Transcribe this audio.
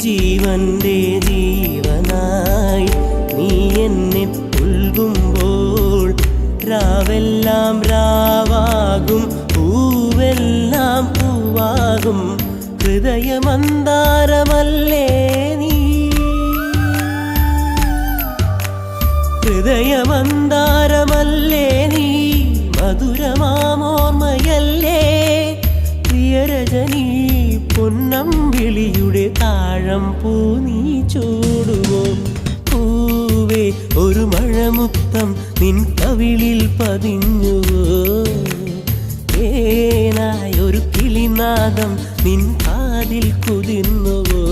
ജീവന്റെ ജീവനായി നീ എന്നെ പുൽകുമ്പോൾ രാവെല്ലാം രാവാകും പൂവെല്ലാം പൂവാകും ഹൃദയമന്താരമല്ലേ നീ ഹൃദയമന്താരമല്ലേ നീ മധുരമാമോർമ്മയല്ലേ പ്രിയരജനീ പൊന്നമ്പിളിയുടെ താഴം പൂ നീ ചൂടുവോ പൂവേ ഒരു മഴമുത്തം നിൻ കവിളിൽ പതിഞ്ഞുവോ ഏനായൊരു കിളിനാദം നിൻ കാതിൽ കുതിർന്നുവോ